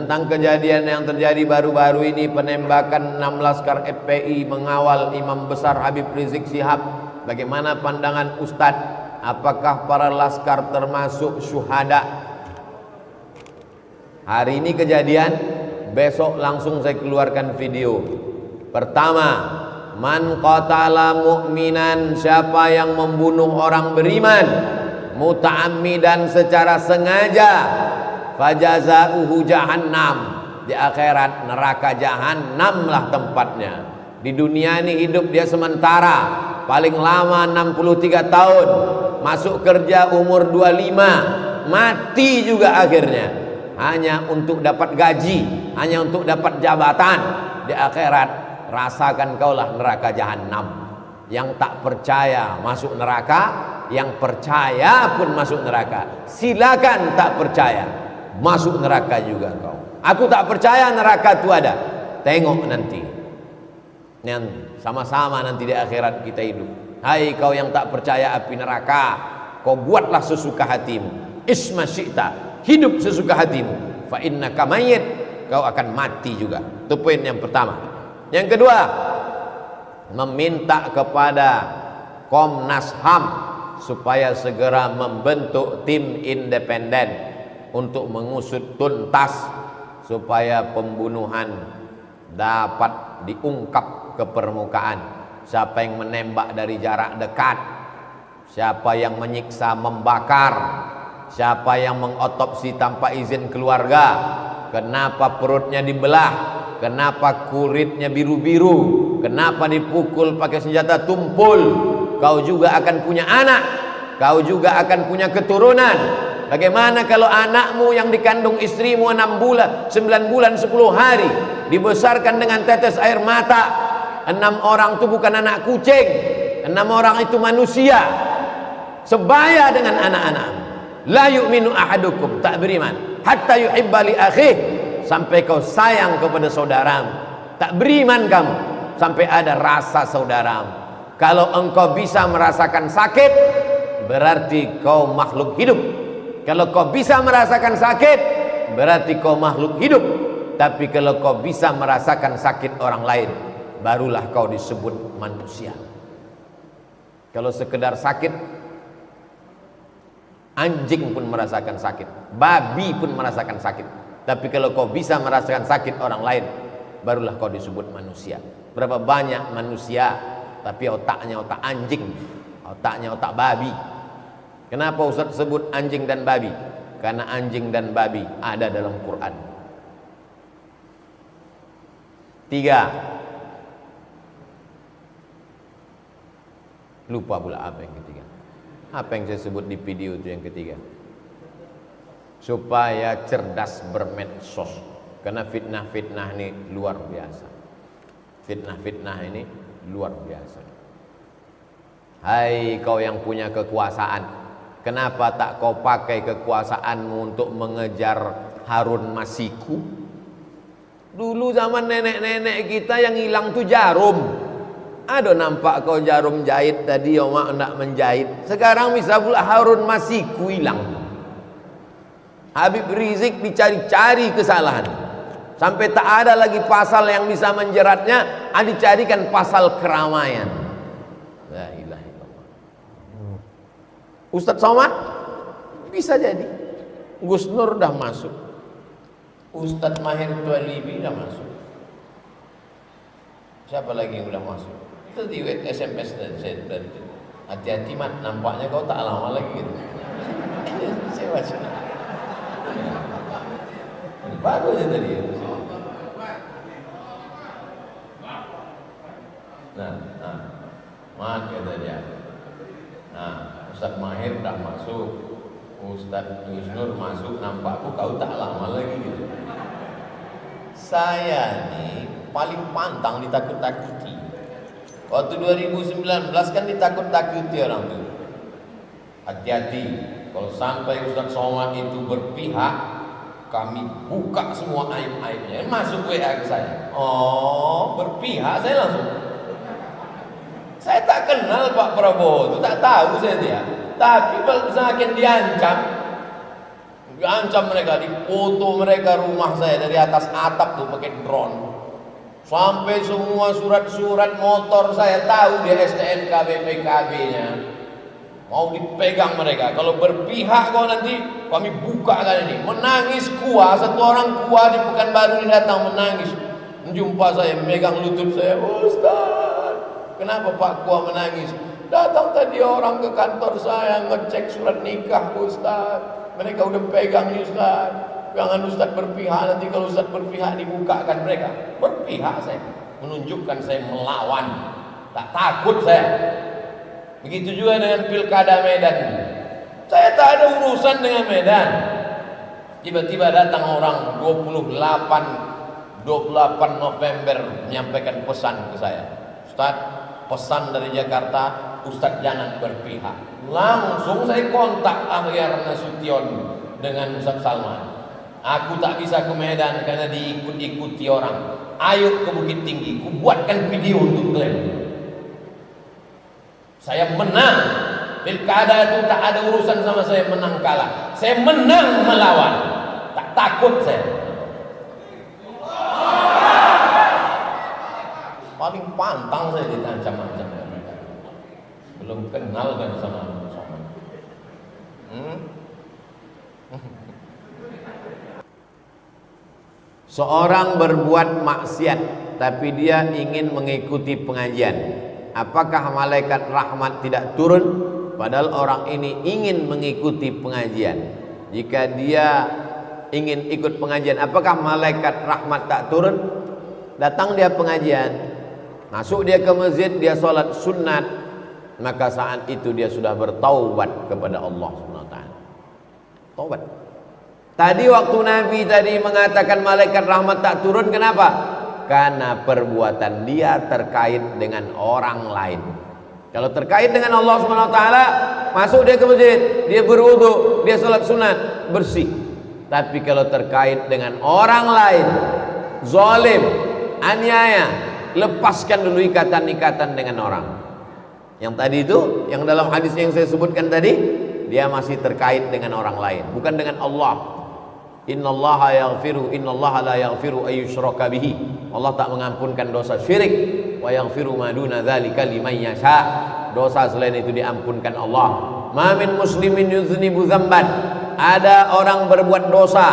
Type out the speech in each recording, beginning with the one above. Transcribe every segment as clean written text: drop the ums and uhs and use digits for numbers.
tentang kejadian yang terjadi baru-baru ini, penembakan 6 laskar FPI mengawal Imam Besar Habib Rizik Syihab. Bagaimana pandangan Ustadz? Apakah para laskar termasuk syuhada? Hari ini kejadian, besok langsung saya keluarkan video. Pertama, man qatala mu'minan, siapa yang membunuh orang beriman muta'ammidan secara sengaja, fajazauhu jahannam, di akhirat neraka jahannam lah tempatnya. Di dunia ini hidup dia sementara, paling lama 63 tahun, masuk kerja umur 25, mati juga akhirnya, hanya untuk dapat gaji, hanya untuk dapat jabatan. Di akhirat rasakan kaulah neraka jahannam. Yang tak percaya masuk neraka, yang percaya pun masuk neraka. Silakan tak percaya, masuk neraka juga kau. Aku tak percaya neraka itu ada. Tengok nanti, yang sama-sama nanti di akhirat kita hidup. Hai kau yang tak percaya api neraka, kau buatlah sesuka hatimu. Isma syi'ta, hidup sesuka hatimu. Fa innaka mayyit, kau akan mati juga. Itu poin yang pertama. Yang kedua, meminta kepada Komnas HAM supaya segera membentuk tim independen untuk mengusut tuntas supaya pembunuhan dapat diungkap ke permukaan. Siapa yang menembak dari jarak dekat, siapa yang menyiksa, membakar, siapa yang mengotopsi tanpa izin keluarga, kenapa perutnya dibelah, kenapa kulitnya biru-biru, kenapa dipukul pakai senjata tumpul. Kau juga akan punya anak, kau juga akan punya keturunan. Bagaimana kalau anakmu yang dikandung istrimu 6 bulan, 9 bulan 10 hari dibesarkan dengan tetes air mata? 6 orang itu bukan anak kucing, 6 orang itu manusia sebaya dengan anak-anak. La yu'minu ahadukum, tak beriman hatta yuhibba li akhih, sampai kau sayang kepada saudaramu. Tak beriman kamu sampai ada rasa saudaramu. Kalau engkau bisa merasakan sakit, berarti kau makhluk hidup. Kalau kau bisa merasakan sakit, berarti kau makhluk hidup. Tapi kalau kau bisa merasakan sakit orang lain, barulah kau disebut manusia. Kalau sekedar sakit, anjing pun merasakan sakit, babi pun merasakan sakit. Tapi kalau kau bisa merasakan sakit orang lain, barulah kau disebut manusia. Berapa banyak manusia tapi otaknya otak anjing, otaknya otak babi. Kenapa Ustaz sebut anjing dan babi? Karena anjing dan babi ada dalam Quran. 3. Lupa pula apa yang ketiga. Apa yang saya sebut di video itu yang ketiga? Supaya cerdas bermedsos. Karena fitnah-fitnah ini luar biasa. Fitnah-fitnah ini luar biasa. Hai kau yang punya kekuasaan, kenapa tak kau pakai kekuasaanmu untuk mengejar Harun Masiku? Dulu zaman nenek-nenek kita yang hilang tuh jarum. Aduh, nampak kau jarum jahit tadi, ya mak nak menjahit. Sekarang bisa pula Harun Masiku hilang. Habib Rizik dicari-cari kesalahan, sampai tak ada lagi pasal yang bisa menjeratnya, dicarikan pasal keramaian. La ilaha illallah. Ustadz Somad bisa jadi, Gus Nur dah masuk, Ustadz Mahir Tualibi dah masuk. Siapa lagi yang udah masuk? Itu di SMS saya dari itu. Hati-hati mat, nampaknya kau tak lama lagi gitu. Saya baca. Baru aja tadi. Nah, mat kata dia. Nah, Ustadz Mahir dah masuk, Ustadz Gus Nur masuk, nampakku kau tak lama lagi gitu. Saya nih paling pantang ditakut-takuti. Waktu 2019 kan ditakut-takuti orang tuh. Hati-hati, kalau sampai Ustadz Somad itu berpihak, kami buka semua aib-aibnya. Masuk WA ke saya. Oh, berpihak, saya langsung. Saya tak kenal Pak Prabowo, itu tak tahu saya dia. Tapi kalau semakin diancam, Diancam mereka, dipoto mereka rumah saya dari atas atap tuh pakai drone. Sampai semua surat-surat motor saya tahu dia STNK BPKB-nya. Mau dipegang mereka. Kalau berpihak kau nanti kami buka kan ini. Menangis kuah, satu orang kuah di Pekanbaru ini datang menangis. Menjumpa saya, memegang lutut saya. Ustaz, kenapa Pak Kuah menangis? Datang tadi orang ke kantor saya ngecek surat nikah Ustaz. Mereka udah pegang nih Ustaz. Jangan Ustaz berpihak, nanti kalau Ustaz berpihak dibukakan mereka. Berpihak saya, menunjukkan saya melawan. Tak takut saya. Begitu juga dengan Pilkada Medan. Saya tak ada urusan dengan Medan. Tiba-tiba datang orang 28 November menyampaikan pesan ke saya. Ustaz, pesan dari Jakarta, Ustaz jangan berpihak. Langsung saya kontak Akhyar Nasution dengan Ustaz Salman. Aku tak bisa ke Medan karena diikut-ikuti orang. Ayo ke Bukit Tinggi, ku buatkan video untuk klaim. Saya menang. Pilkada itu tak ada urusan sama saya menang kalah. Saya menang melawan. Tak takut saya. Paling pantang saya ditancam-ancam mereka. Belum kenal kan sama. Seorang berbuat maksiat tapi dia ingin mengikuti pengajian. Apakah malaikat rahmat tidak turun? Padahal orang ini ingin mengikuti pengajian. Jika dia ingin ikut pengajian, apakah malaikat rahmat tak turun? Datang dia pengajian, masuk dia ke masjid, dia sholat sunat, maka saat itu dia sudah bertaubat kepada Allah SWT. Taubat. Tadi waktu Nabi tadi mengatakan malaikat rahmat tak turun, kenapa? Karena perbuatan dia terkait dengan orang lain. Kalau terkait dengan Allah SWT, masuk dia ke masjid, dia berwudu, dia sholat sunat, bersih. Tapi kalau terkait dengan orang lain, zalim, aniaya, lepaskan dulu ikatan-ikatan dengan orang. Yang tadi itu, yang dalam hadis yang saya sebutkan tadi, dia masih terkait dengan orang lain, bukan dengan Allah. Innallaha yaghfiru, innallaha la yaghfiru ayyushraka bihi. Allah tak mengampunkan dosa syirik. Wa yaghfiru ma duna dzalika liman yasha. Dosa selain itu diampunkan Allah. Ma min muslimin yuznibu dzamban. Ada orang berbuat dosa,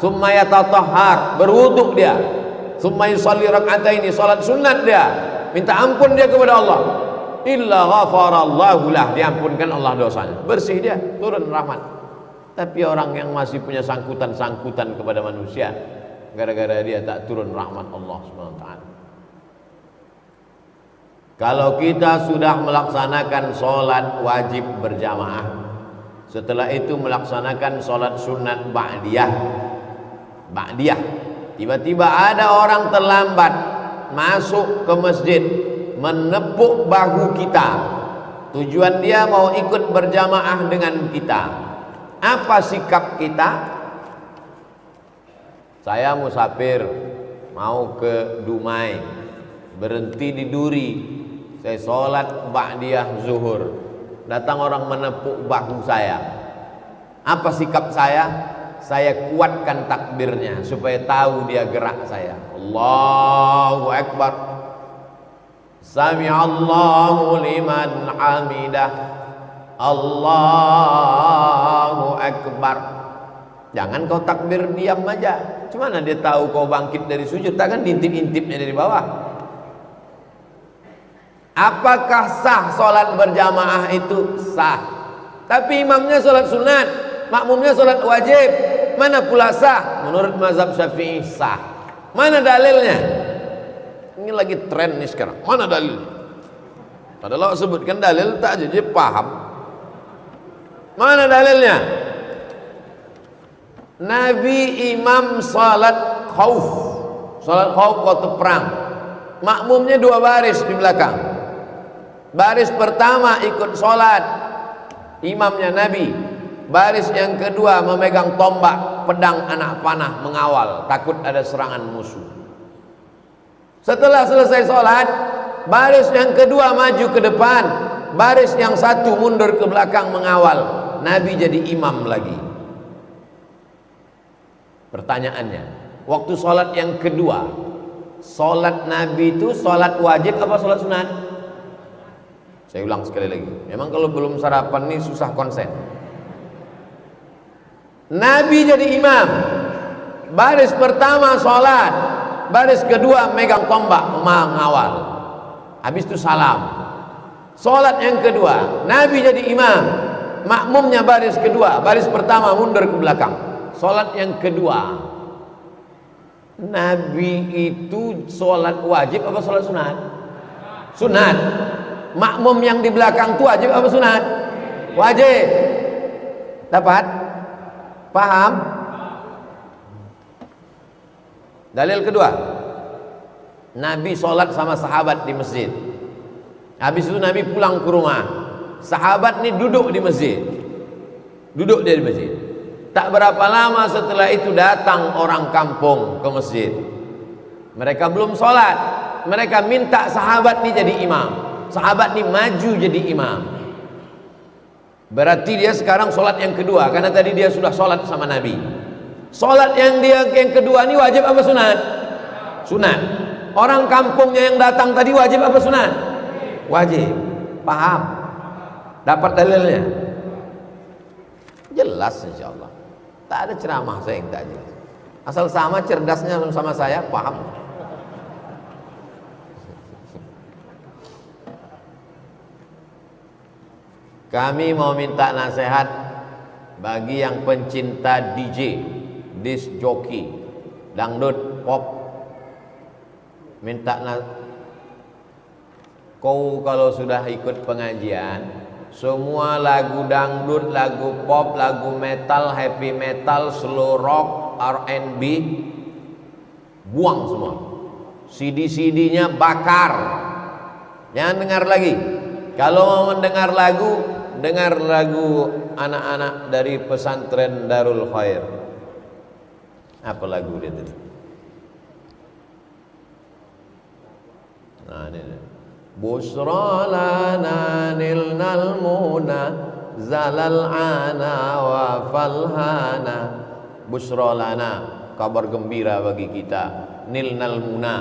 summa yatatahhar, berwudu dia, summa yusalli rak'ataini, salat sunat dia, minta ampun dia kepada Allah. Illa ghafarallahu lah, diampunkan Allah dosanya. Bersih dia, turun rahmat. Tapi orang yang masih punya sangkutan-sangkutan kepada manusia, gara-gara dia tak turun rahmat Allah SWT. Kalau kita sudah melaksanakan sholat wajib berjamaah, setelah itu melaksanakan sholat sunat ba'diyah, tiba-tiba ada orang terlambat masuk ke masjid, menepuk bahu kita, tujuan dia mau ikut berjamaah dengan kita. Apa sikap kita? Saya musafir mau ke Dumai, berhenti di Duri, saya sholat ba'diyah zuhur, datang orang menepuk bahu saya. Apa sikap saya? Saya kuatkan takbirnya supaya tahu dia gerak saya. Allahu Akbar, Sami'allahu liman hamidah, Allahu Akbar. Jangan kau takbir diam aja. Cumana dia tahu kau bangkit dari sujud? Takkan diintip-intipnya dari bawah. Apakah sah sholat berjamaah itu? Sah. Tapi imamnya sholat sunat, makmumnya sholat wajib. Mana pula sah? Menurut mazhab Syafi'i sah. Mana dalilnya? Ini lagi tren nih sekarang. Mana dalilnya? Padahal sebutkan dalil tak aja paham. Mana dalilnya? Nabi imam salat khauf. Salat khauf waktu perang. Makmumnya 2 baris di belakang. Baris pertama ikut salat, imamnya Nabi. Baris yang kedua memegang tombak, pedang anak panah mengawal, takut ada serangan musuh. Setelah selesai salat, baris yang kedua maju ke depan, baris yang satu mundur ke belakang mengawal. Nabi jadi imam lagi. Pertanyaannya, waktu sholat yang kedua, sholat Nabi itu sholat wajib apa sholat sunat? Saya ulang sekali lagi, memang kalau belum sarapan nih susah konsen. Nabi jadi imam, baris pertama sholat, baris kedua megang tombak mengawal, habis itu salam. Sholat yang kedua, Nabi jadi imam, makmumnya baris kedua, baris pertama mundur ke belakang. Sholat yang kedua, Nabi itu sholat wajib apa sholat sunat? Sunat. Makmum yang di belakang itu wajib apa sunat? Wajib. Dapat? Paham? Dalil kedua, Nabi sholat sama sahabat di masjid. Habis itu Nabi pulang ke rumah, sahabat ini duduk di masjid, duduk dia di masjid. Tak berapa lama setelah itu datang orang kampung ke masjid. Mereka belum sholat, mereka minta sahabat ini jadi imam. Sahabat ini maju jadi imam. Berarti dia sekarang sholat yang kedua, karena tadi dia sudah sholat sama Nabi. Sholat yang kedua ini wajib apa sunat? Sunat. Orang kampungnya yang datang tadi wajib apa sunat? Wajib. Paham? Dapat dalilnya? Jelas insyaallah. Tak ada ceramah saya yang tak jelas. Asal sama cerdasnya sama saya, paham. Kami mau minta nasihat bagi yang pencinta DJ, disc jockey, dangdut, pop. Minta kau kalau sudah ikut pengajian, semua lagu dangdut, lagu pop, lagu metal, happy metal, slow rock, R&B, buang semua. CD-CD-nya bakar. Jangan dengar lagi. Kalau mau mendengar lagu, dengar lagu anak-anak dari pesantren Darul Khair. Apa lagu dia tadi? Nah, ini. Busra lana nilnal muna zalal ana wa falhana. Busra lana, kabar gembira bagi kita. Nilnal muna,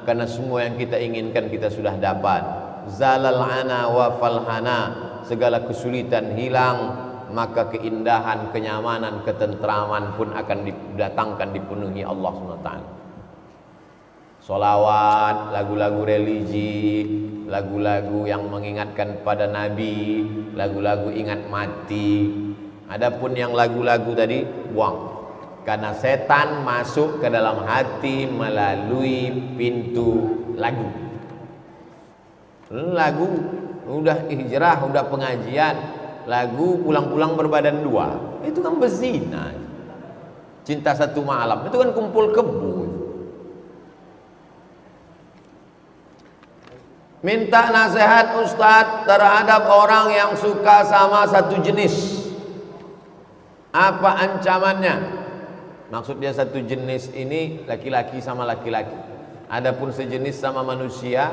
karena semua yang kita inginkan kita sudah dapat. Zalal ana wa falhana, segala kesulitan hilang, maka keindahan, kenyamanan, ketentraman pun akan didatangkan, dipenuhi Allah SWT. Solawat, lagu-lagu religi, lagu-lagu yang mengingatkan pada Nabi, lagu-lagu ingat mati. Adapun yang lagu-lagu tadi buang, karena setan masuk ke dalam hati melalui pintu lagu. Lagu udah hijrah, udah pengajian, lagu pulang-pulang berbadan dua, itu kan berzina. Cinta satu malam, itu kan kumpul kebo. Minta nasihat Ustadz terhadap orang yang suka sama satu jenis. Apa ancamannya? Maksud dia satu jenis ini laki-laki sama laki-laki. Adapun sejenis sama manusia,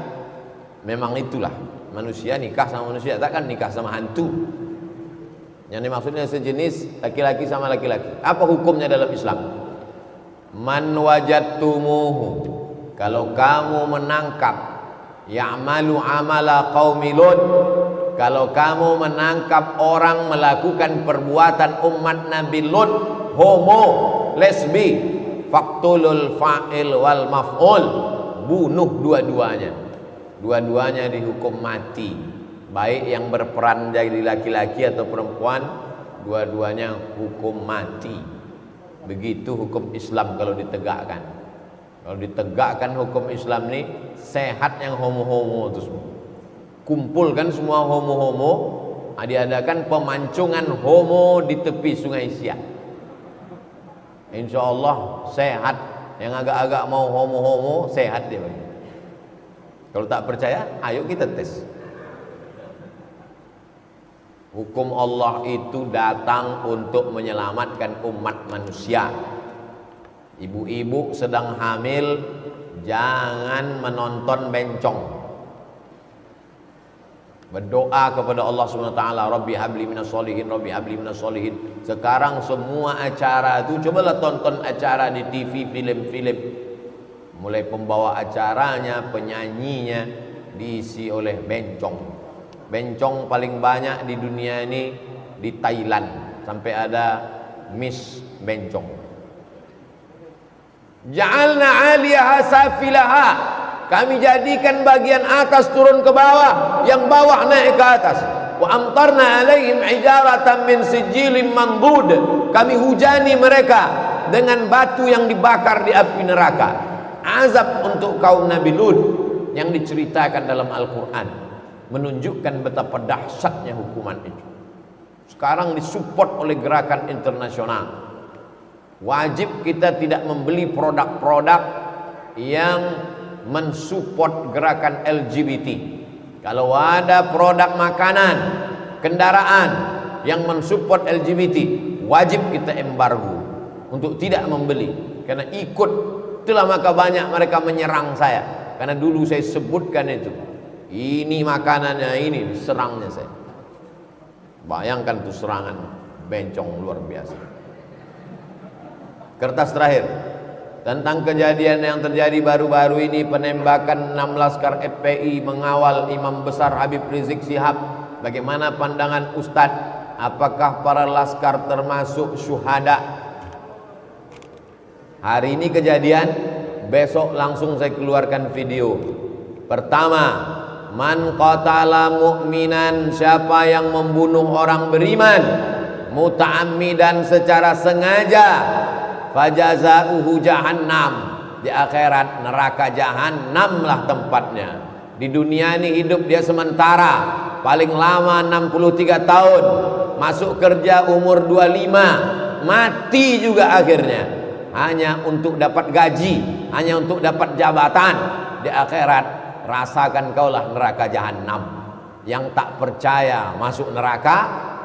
memang itulah manusia nikah sama manusia, takkan nikah sama hantu. Yang dimaksudnya sejenis laki-laki sama laki-laki. Apa hukumnya dalam Islam? Man wajadtumuhu, kalau kamu menangkap ya'malu amala qaumi Lut, kalau kamu menangkap orang melakukan perbuatan umat Nabi Lut, homo, lesbi, faqtulul fa'il wal maf'ul, bunuh dua-duanya. Dua-duanya dihukum mati, baik yang berperan jadi laki-laki atau perempuan, dua-duanya hukum mati. Begitu hukum Islam kalau ditegakkan. Kalau ditegakkan hukum Islam ini, sehat yang homo-homo itu semua. Kumpulkan semua homo-homo, diadakan pemancingan homo di tepi Sungai Siak. Insya Allah sehat. Yang agak-agak mau homo-homo, sehat dia. Kalau tak percaya, ayo kita tes. Hukum Allah itu datang untuk menyelamatkan umat manusia. Ibu-ibu sedang hamil, jangan menonton bencong. berdoa kepada Allah Subhanahu wa taala, Rabbi habli minas sholihin, Rabbi habli minas sholihin. Sekarang semua acara itu, cobalah tonton acara di TV, film-film, mulai pembawa acaranya, penyanyinya diisi oleh bencong. Bencong paling banyak di dunia ini di Thailand, sampai ada Miss Bencong. Ja'alna 'aliyaha safilaha, kami jadikan bagian atas turun ke bawah, yang bawah naik ke atas. Wa amtarna 'alaihim hijaratan min sijilin mandud, kami hujani mereka dengan batu yang dibakar di api neraka. Azab untuk kaum Nabi Lut yang diceritakan dalam Al-Quran menunjukkan betapa dahsyatnya hukuman itu. Sekarang disupport oleh gerakan internasional. Wajib kita tidak membeli produk-produk yang mensupport gerakan LGBT. Kalau ada produk makanan, kendaraan yang mensupport LGBT, wajib kita embargo untuk tidak membeli, karena ikut. Itulah maka banyak mereka menyerang saya, karena dulu saya sebutkan itu, ini makanannya, ini serangnya saya. Bayangkan tuh serangan bencong luar biasa. Kertas terakhir tentang kejadian yang terjadi baru-baru ini, penembakan 6 laskar FPI mengawal Imam Besar Habib Rizik Syihab. Bagaimana pandangan Ustadz? Apakah para laskar termasuk syuhada? Hari ini kejadian, besok langsung saya keluarkan video. Pertama, man qatala mu'minan, siapa yang membunuh orang beriman muta'ammidan secara sengaja, fajazauhu jahannam, di akhirat neraka jahannam lah tempatnya. Di dunia ini hidup dia sementara, paling lama 63 tahun, masuk kerja umur 25, mati juga akhirnya, hanya untuk dapat gaji, hanya untuk dapat jabatan. Di akhirat rasakan kaulah neraka jahannam. Yang tak percaya masuk neraka,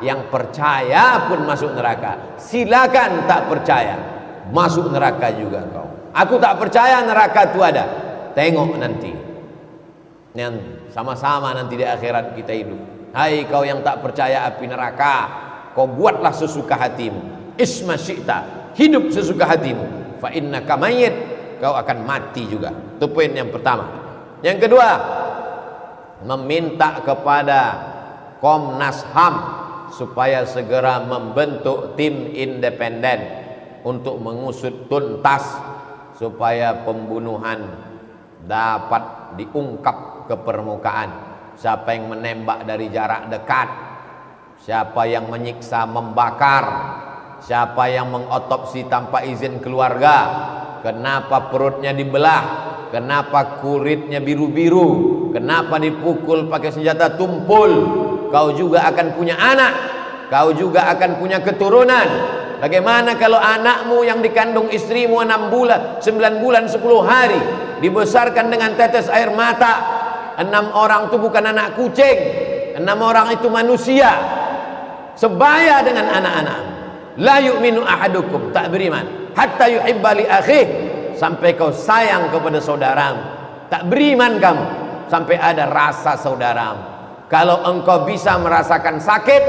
yang percaya pun masuk neraka. Silakan tak percaya, masuk neraka juga kau. Aku tak percaya neraka itu ada. Tengok nanti, yang sama-sama nanti di akhirat kita hidup. Hai kau yang tak percaya api neraka, kau buatlah sesuka hatimu. Isma syi'ta, hidup sesuka hatimu. Fa innaka mayyit, kau akan mati juga. Itu poin yang pertama. Yang kedua, meminta kepada Komnas HAM supaya segera membentuk tim independen untuk mengusut tuntas, supaya pembunuhan dapat diungkap ke permukaan. Siapa yang menembak dari jarak dekat, siapa yang menyiksa, membakar, siapa yang mengotopsi tanpa izin keluarga, kenapa perutnya dibelah, kenapa kulitnya biru-biru, kenapa dipukul pakai senjata tumpul. Kau juga akan punya anak, kau juga akan punya keturunan. Bagaimana kalau anakmu yang dikandung istrimu 6 bulan, 9 bulan, 10 hari, dibesarkan dengan tetes air mata? 6 orang itu bukan anak kucing, 6 orang itu manusia, sebaya dengan anak-anak. La yu'minu ahadukum, tak beriman hatta yuhibba li akhih, sampai kau sayang kepada saudaramu. Tak beriman kamu sampai ada rasa saudaramu. Kalau engkau bisa merasakan sakit,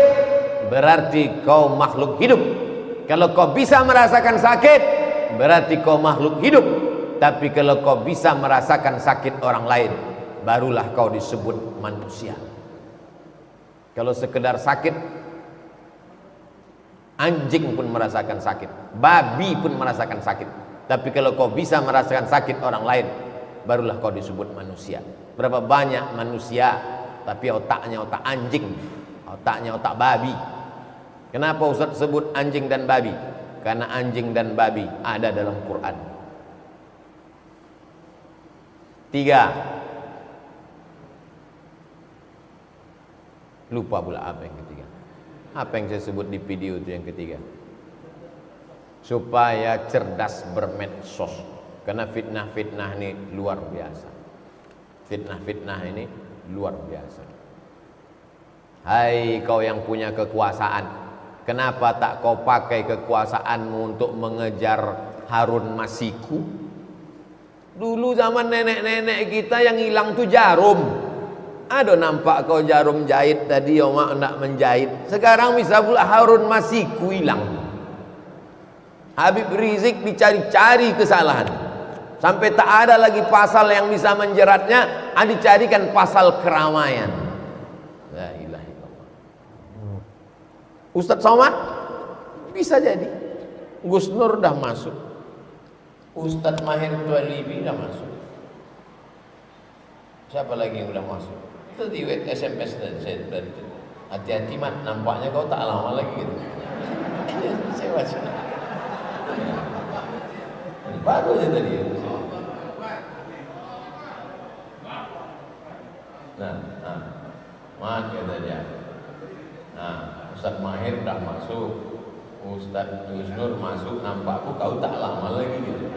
berarti kau makhluk hidup. Kalau kau bisa merasakan sakit, berarti kau makhluk hidup. Tapi kalau kau bisa merasakan sakit orang lain, barulah kau disebut manusia. Kalau sekedar sakit, anjing pun merasakan sakit, babi pun merasakan sakit. Tapi kalau kau bisa merasakan sakit orang lain, barulah kau disebut manusia. Berapa banyak manusia tapi otaknya otak anjing, otaknya otak babi. Kenapa Ustaz sebut anjing dan babi? Karena anjing dan babi ada dalam Quran. 3. Lupa pula apa yang ketiga. Apa yang saya sebut di video itu yang ketiga? Supaya cerdas bermedsos. Karena fitnah-fitnah ini luar biasa. Fitnah-fitnah ini luar biasa. Hai kau yang punya kekuasaan, kenapa tak kau pakai kekuasaanmu untuk mengejar Harun Masiku? Dulu zaman nenek-nenek kita yang hilang tuh jarum. Aduh, nampak kau jarum jahit tadi, ya mak nak menjahit. Sekarang bisa pula Harun Masiku hilang. Habib Rizik dicari-cari kesalahan, sampai tak ada lagi pasal yang bisa menjeratnya, dicarikan pasal keramaian. La ilaha illallah. Ustadz Somad bisa jadi. Gus Nur dah masuk, Ustadz Mahir Tualibi dah masuk. Siapa lagi yang udah masuk? Itu di SMS dari saya dari itu. Hati-hati mat, nampaknya kau tak lama lagi gitu. Saya baca. Baru aja tadi. Nah, mat kata dia. Nah, Ustadz Mahir dah masuk, Ustadz Gus Nur masuk, nampakku kau tak lama lagi gitu.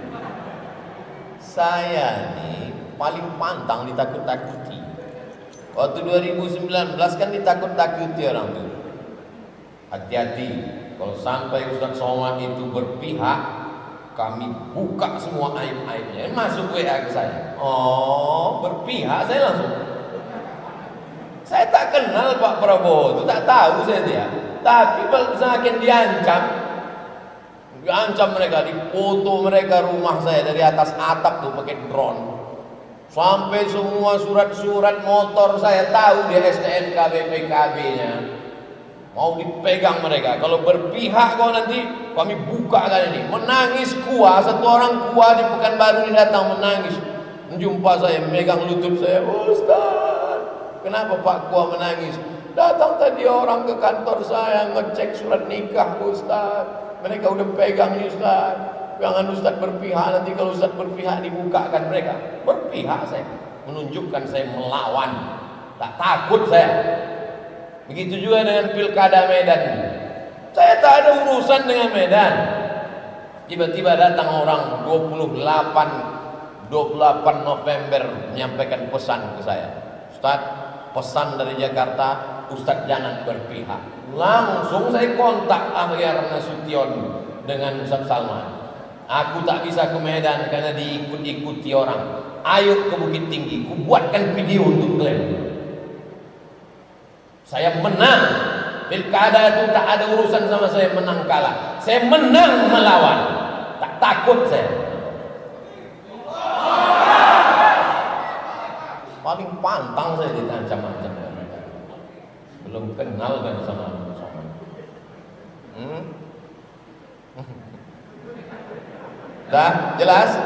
Saya nih paling pantang ditakut-takuti. Waktu 2019 kan ditakut-takuti orang tuh. Hati-hati, kalau sampai Ustadz Somad itu berpihak, kami buka semua aib-aibnya. Masuk WA ke saya. Oh, berpihak, saya langsung. Saya tak kenal Pak Prabowo itu, tak tahu saya dia. Tapi semakin diancam mereka, dipoto mereka rumah saya dari atas atap tuh pakai drone. Sampai semua surat-surat motor saya tahu di STNK BPKB-nya. Mau dipegang mereka. Kalau berpihak kau nanti kami buka kan ini. Menangis kuah, satu orang kuah di Pekanbaru ini datang menangis. Menjumpa saya, megang lutut saya. Ustaz, kenapa Pak Kuah menangis? Datang tadi orang ke kantor saya ngecek surat nikah Ustaz. Mereka udah pegang nih Ustaz. Jangan Ustaz berpihak, nanti kalau Ustaz berpihak dibukakan mereka. Berpihak saya, menunjukkan saya melawan, tak takut saya. Begitu juga dengan pilkada Medan. Saya tak ada urusan dengan Medan. Tiba-tiba datang orang 28 November menyampaikan pesan ke saya. Ustaz, pesan dari Jakarta, Ustaz jangan berpihak. Langsung saya kontak Akhyar Nasution dengan Ustaz Salman. Aku tak bisa ke Medan karena diikut-ikuti orang. Ayo ke Bukit Tinggi, ku buatkan video untuk klaim. Saya menang. Pilkada itu tak ada urusan sama saya menang kalah. Saya menang melawan. Tak takut saya. Paling pantang saya ditancam-ancam. Belum kenal kan sama. Dah jelas?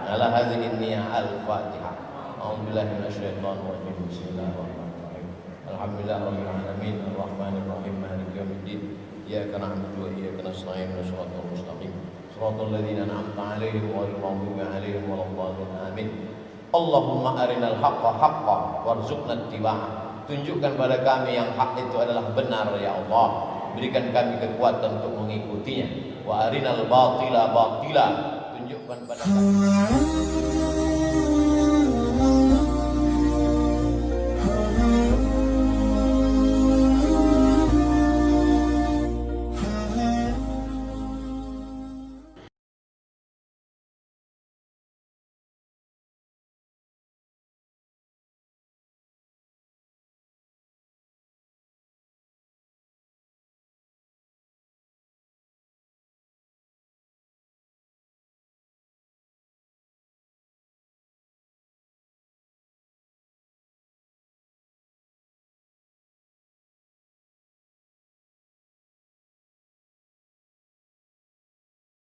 Ala hadhihi niyyah al-Fatihah. A'udzubillahi minasyaitonir rajim. Bismillahirrahmanirrahim. Alhamdulillahirabbil alamin arrahmanir rahim maliki yaumiddin. Iyyaka na'budu wa iyyaka nasta'in ihdinas mustaqim. Shiratal ladzina an'amta 'alaihim ghairil maghdubi 'alaihim waladdallin. Amin. Allahumma arinal haqqa haqqan warzuqna ittiba'ah. Tunjukkan pada kami yang hak itu adalah benar ya Allah. Berikan kami kekuatan untuk mengikutinya. Wa arinal batila batila. Tunjukkan pada kami